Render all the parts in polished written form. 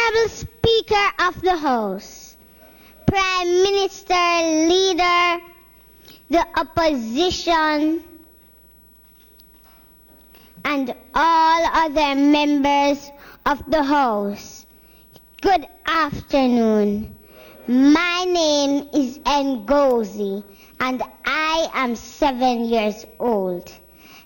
Honorable Speaker of the House, Prime Minister, Leader, the Opposition, and all other members of the House, good afternoon. My name is Ngozi, and I am 7 years old.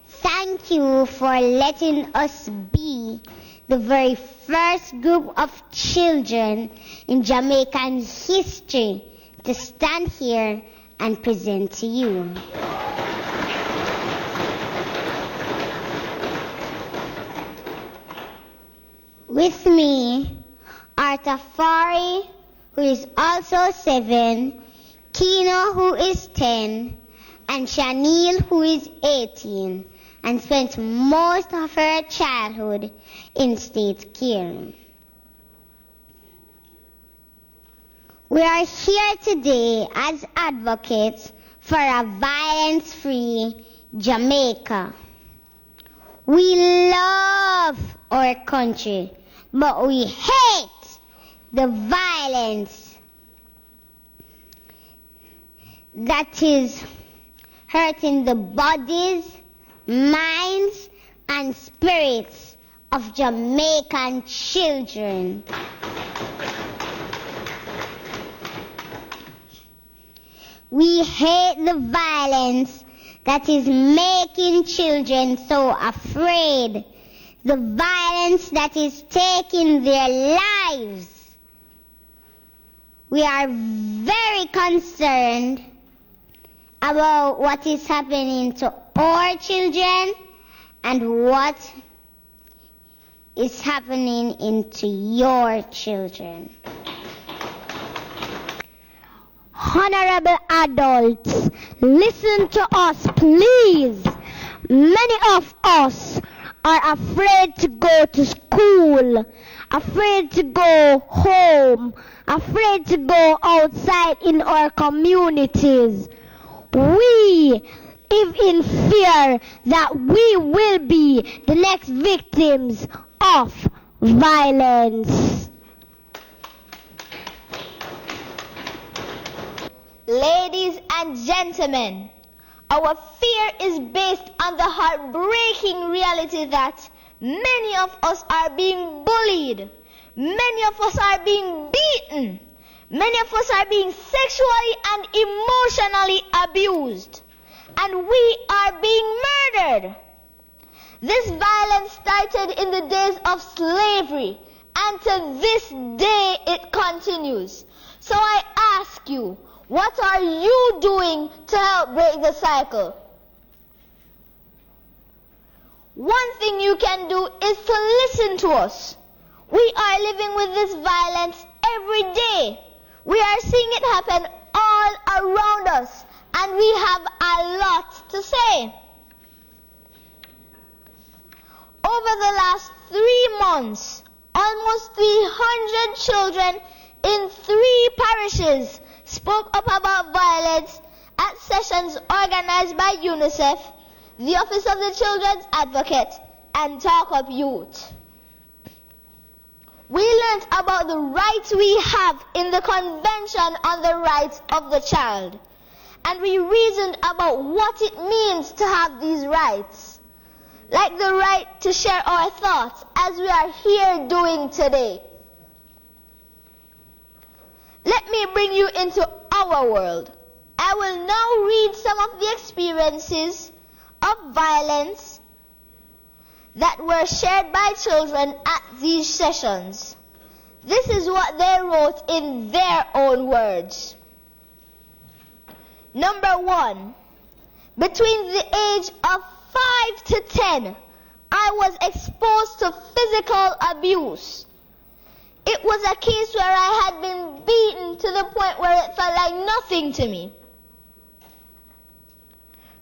Thank you for letting us be the very first group of children in Jamaican history to stand here and present to you. With me are Tafari, who is also 7, Kino, who is 10, and Shanil, who is 18, and spent most of her childhood in state care. We are here today as advocates for a violence-free Jamaica. We love our country, but we hate the violence that is hurting the bodies, minds, and spirits of Jamaican children. We hate the violence that is making children so afraid, the violence that is taking their lives. We are very concerned about what is happening to our children and what is happening into your children. Honorable adults, listen to us, please. Many of us are afraid to go to school, afraid to go home, afraid to go outside in our communities. We live in fear that we will be the next victims of violence. Ladies and gentlemen, our fear is based on the heartbreaking reality that many of us are being bullied, many of us are being beaten, many of us are being sexually and emotionally abused, and we are being murdered. This violence started in the days of slavery, and to this day it continues. So I ask you, what are you doing to help break the cycle? One thing you can do is to listen to us. We are living with this violence every day. We are seeing it happen all around us, and we have a lot to say. Over the last 3 months, almost 300 children in 3 parishes spoke up about violence at sessions organized by UNICEF, the Office of the Children's Advocate, and Talk Up Youth. We learned about the rights we have in the Convention on the Rights of the Child, and we reasoned about what it means to have these rights, like the right to share our thoughts as we are here doing today. Let me bring you into our world. I will now read some of the experiences of violence that were shared by children at these sessions. This is what they wrote in their own words. Number 1, between the age of 5 to 10, I was exposed to physical abuse. It was a case where I had been beaten to the point where it felt like nothing to me.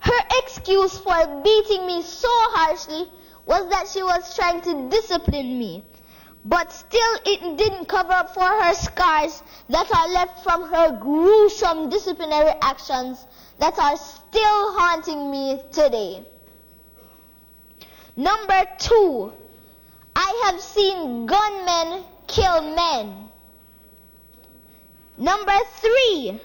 Her excuse for beating me so harshly was that she was trying to discipline me. But still it didn't cover up for her scars that are left from her gruesome disciplinary actions that are still haunting me today. Number 2, I have seen gunmen kill men. Number 3,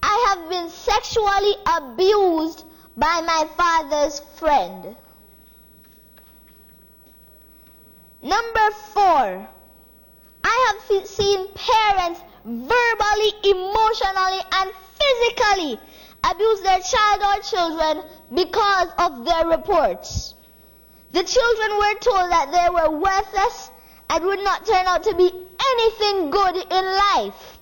I have been sexually abused by my father's friend. Number 4, I have seen parents verbally, emotionally, and physically abuse their child or children because of their reports. The children were told that they were worthless and would not turn out to be anything good in life.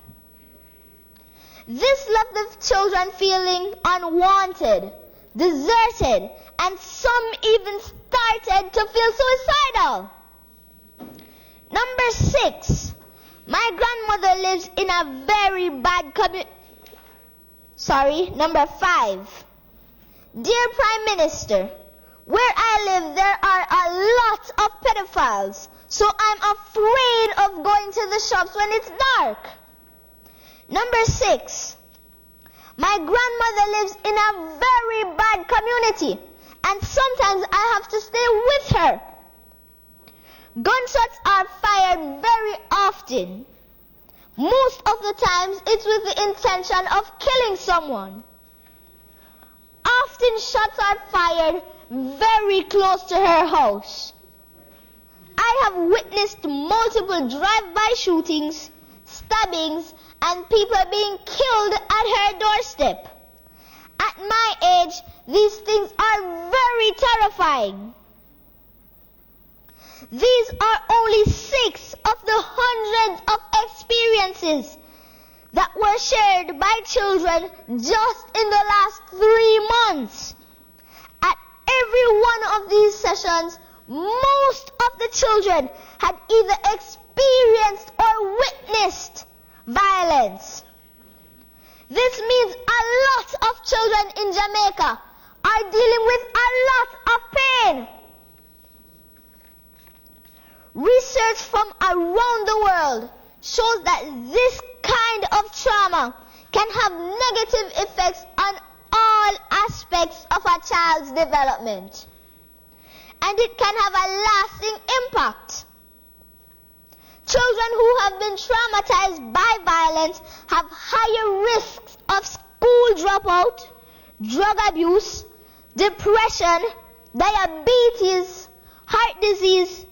This left the children feeling unwanted, deserted, and some even started to feel suicidal. Number 6, my grandmother lives in a very bad community. Number 5, dear Prime Minister, where I live there are a lot of pedophiles, so I'm afraid of going to the shops when it's dark. Number 6, my grandmother lives in a very bad community, and sometimes I have to stay with her. Gunshots are fired very often. Most of the times it's with the intention of killing someone. Often shots are fired very close to her house. I have witnessed multiple drive-by shootings, stabbings, and people being killed at her doorstep. At my age, these things are very terrifying. These are only 6 of the hundreds of experiences that were shared by children just in the last 3 months. At every one of these sessions, most of the children had either experienced or witnessed violence. This means a lot of children in Jamaica are dealing with a lot of pain. Research from around the world shows that this kind of trauma can have negative effects on all aspects of a child's development, and it can have a lasting impact. Children who have been traumatized by violence have higher risks of school dropout, drug abuse, depression, diabetes, heart disease,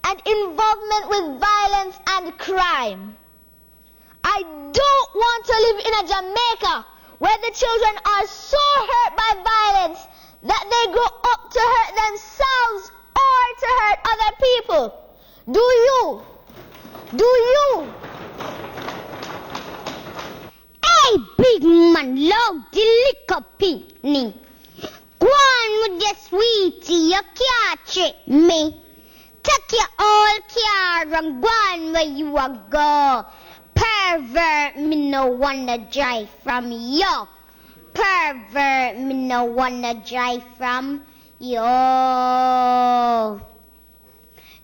and involvement with violence and crime. I don't want to live in a Jamaica where the children are so hurt by violence that they grow up to hurt themselves or to hurt other people. Do you? Hey, big man, love the liquor picnic. Go on with your sweetie, you can't trick me. Take your old car and go on where you a go. Pervert, me no wanna drive from you. Pervert, me no wanna drive from you.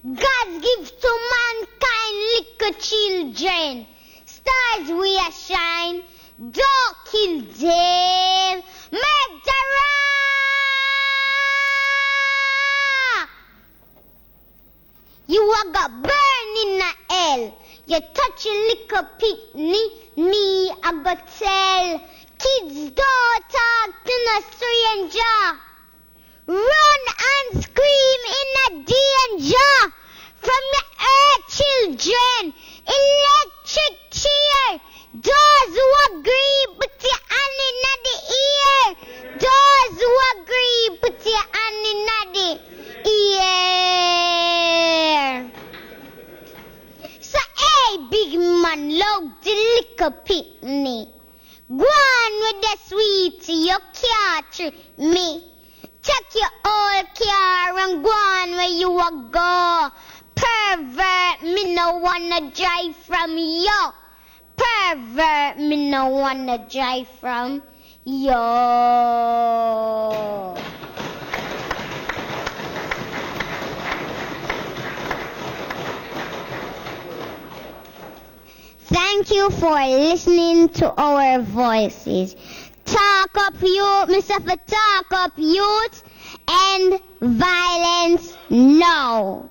God gives to mankind little children. Stars we a shine, don't kill them. Murderer! You a got burn in a hell. You touch a little picnic, me a go tell. Kids don't talk to no stranger. Run and scream in a danger from the earth, children. Electric chair. Those who agree, put your hand in the ear. Those who agree, put your hand in the ear. So, hey, big man, love the liquor picnic. Go on with the sweetie, you can't trick me. Take your old car and go on where you a go. Pervert, me no wanna drive from you. Pervert, me no wanna drive from you. Thank you for listening to our voices. Talk up youth, Mr. Talk up youth, and violence no.